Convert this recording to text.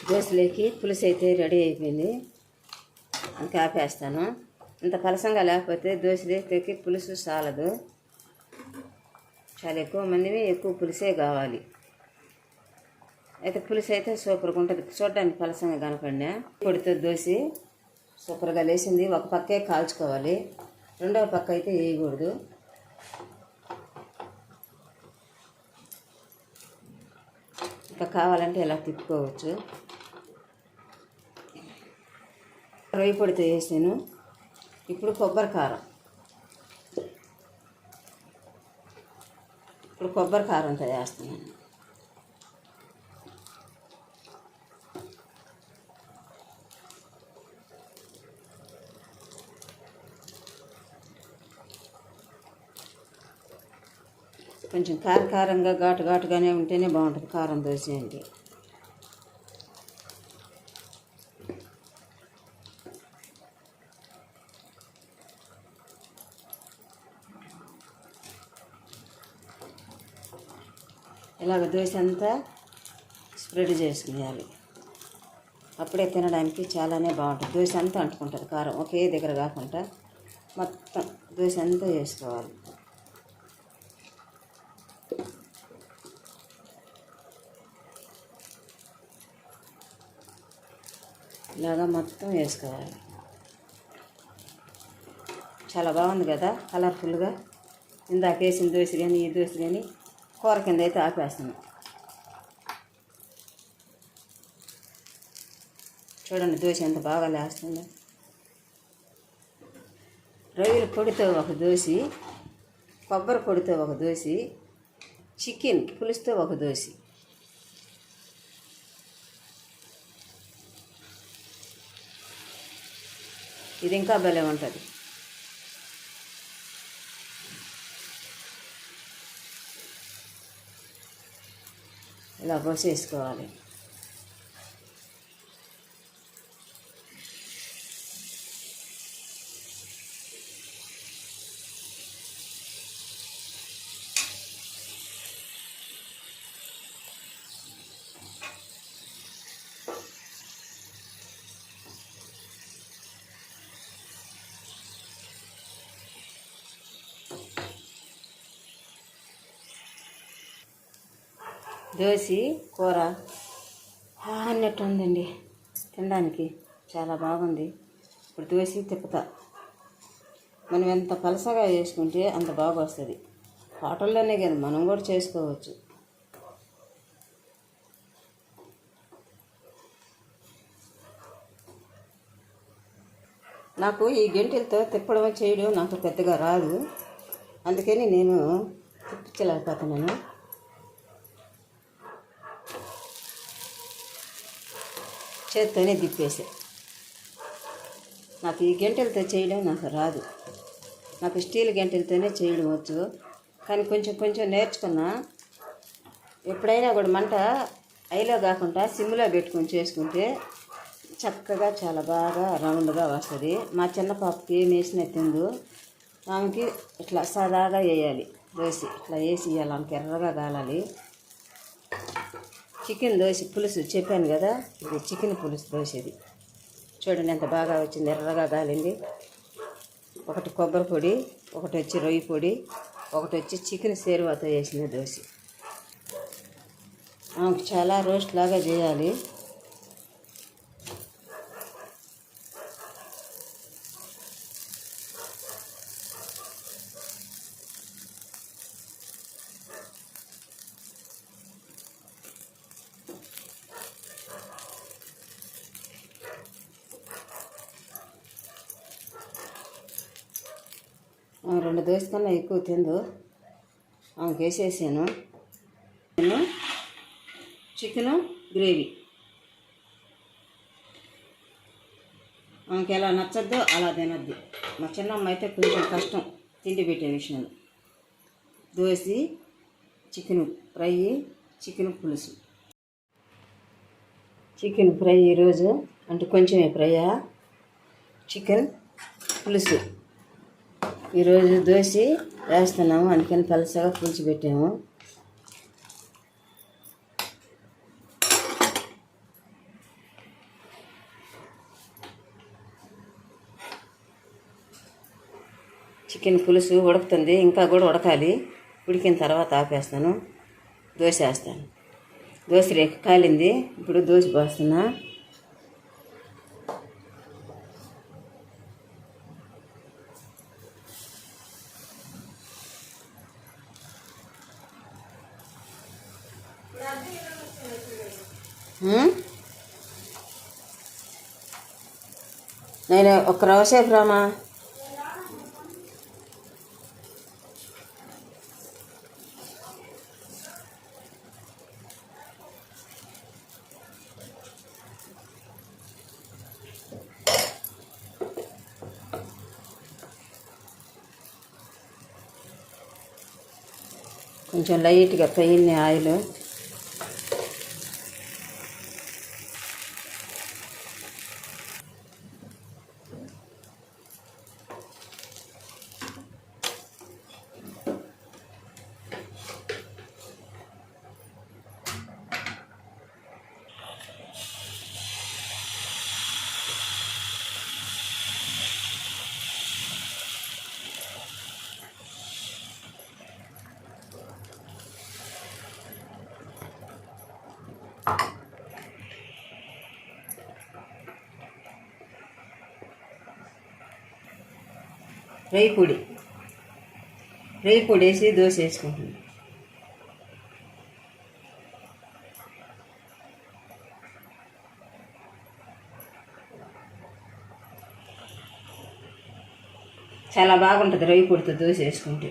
దోశలోకి పులుసు అయితే రెడీ అయిపోయింది. ఇంకా ఆపేస్తాను. ఇంత పలసంగా లేకపోతే దోశలోకి పులుసు చాలదు. చాలా ఎక్కువ మందిని ఎక్కువ పులుసే కావాలి. అయితే పులుసు అయితే సూపర్గా ఉంటుంది. చూడడానికి పలసంగా కనపడినా పొడితో దోశ సూపర్గా లేచింది. ఒక పక్కే కాల్చుకోవాలి, రెండవ పక్క అయితే వేయకూడదు. ఇంకా కావాలంటే ఇలా తిప్పుకోవచ్చు. రొయ్య పొడితో వేసాను. ఇప్పుడు కొబ్బరి కారంతో వేస్తున్నాను. కొంచెం కారంగా ఘాటుగానే ఉంటేనే బాగుంటుంది కారం దోశ అంటే. ఇలాగ దోశ అంతా స్ప్రెడ్ చేసుకునేయాలి. అప్పుడే తినడానికి చాలానే బాగుంటుంది. దోశ అంతా అంటుకుంటుంది కారం, ఒకే దగ్గర కాకుండా మొత్తం దోశ అంతా వేసుకోవాలి. ఇలాగా మొత్తం వేసుకోవాలి. చాలా బాగుంది కదా, కలర్ఫుల్గా. ఇందాక వేసిన దోశ కానీ ఈ దోశ కానీ కూర కింద అయితే ఆపేస్తున్నాం. చూడండి దోశ ఎంత బాగా లేస్తుందో. రొయ్యల పొడితో ఒక దోశ, కొబ్బరి పొడితో ఒక దోశ, చికెన్ పులుసుతో ఒక దోశ. ఇది ఇంకా భలే ఉంటుంది. ఇలా పోసేసుకోవాలి. దోశ కూర అన్నట్టు ఉందండి. తినడానికి చాలా బాగుంది. ఇప్పుడు దోశ తిప్పుతా. మనం ఎంత పలసగా చేసుకుంటే అంత బాగా వస్తుంది. హోటల్లోనే కానీ మనం కూడా చేసుకోవచ్చు. నాకు ఈ గంటెలతో తిప్పడం చేయడం నాకు పెద్దగా రాదు, అందుకని నేను తిప్పించలేకపోతున్నాను. చేత్తోనే తిప్పేసా. నాకు ఈ గంటెలతో చేయడం నాకు రాదు. నాకు స్టీల్ గంటెలతోనే చేయడం వచ్చు, కానీ కొంచెం నేర్చుకున్నా. ఎప్పుడైనా కూడా మంట ఐలో కాకుండా సిమ్లో పెట్టుకొని చేసుకుంటే చక్కగా చాలా బాగా రౌండ్గా వస్తుంది. మా చిన్న పాపకి ఏం వేసినా తిందు. ఆమెకి ఇట్లా సాదాగా వేయాలి దోశ. ఇట్లా వేసి ఇవ్వాలి, ఆమెకి ఎర్రగా కాలాలి. చికెన్ దోశ పులుసు చెప్పాను కదా, ఇది చికెన్ పులుసు దోశ. ఇది చూడండి ఎంత బాగా వచ్చింది, ఎర్రగా కాలింది. ఒకటి కొబ్బరి పొడి, ఒకటి వచ్చి రొయ్య పొడి, ఒకటి వచ్చి చికెన్ సేరువాతో వేసిన దోశ. ఆమెకు చాలా రోస్ట్ లాగా చేయాలి. రెండు దోశ కన్నా ఎక్కువ తిందు. ఆమెకు వేసేసాను. నేను చికెను గ్రేవీ ఆమెకి ఎలా నచ్చద్దో అలా తినద్దు. మా చిన్నమ్మ అయితే కొంచెం కష్టం తిండి పెట్టే విషయంలో. దోశ, చికెన్ ఫ్రై, చికెన్ పులుసు. చికెన్ ఫ్రై ఈరోజు అంటే కొంచెమే ఫ్రైయా, చికెన్ పులుసు. ఈరోజు దోశ వేస్తున్నాము, అందుకని పలసగా పులుసు పెట్టాము. చికెన్ పులుసు ఉడుకుతుంది, ఇంకా కూడా ఉడకాలి. ఉడికిన తర్వాత ఆపేస్తాను, దోశ వేస్తాను. దోశ రేకు కాలింది, ఇప్పుడు దోశ పోస్తున్నా. నేను ఒక్క రవసేపు రామా. కొంచెం లైట్గా పైన ఆయిల్, రేయి పొడి వేసి దోశ వేసుకుంటుంది. చాలా బాగుంటుంది రేయి పొడితో దోశ వేసుకుంటే.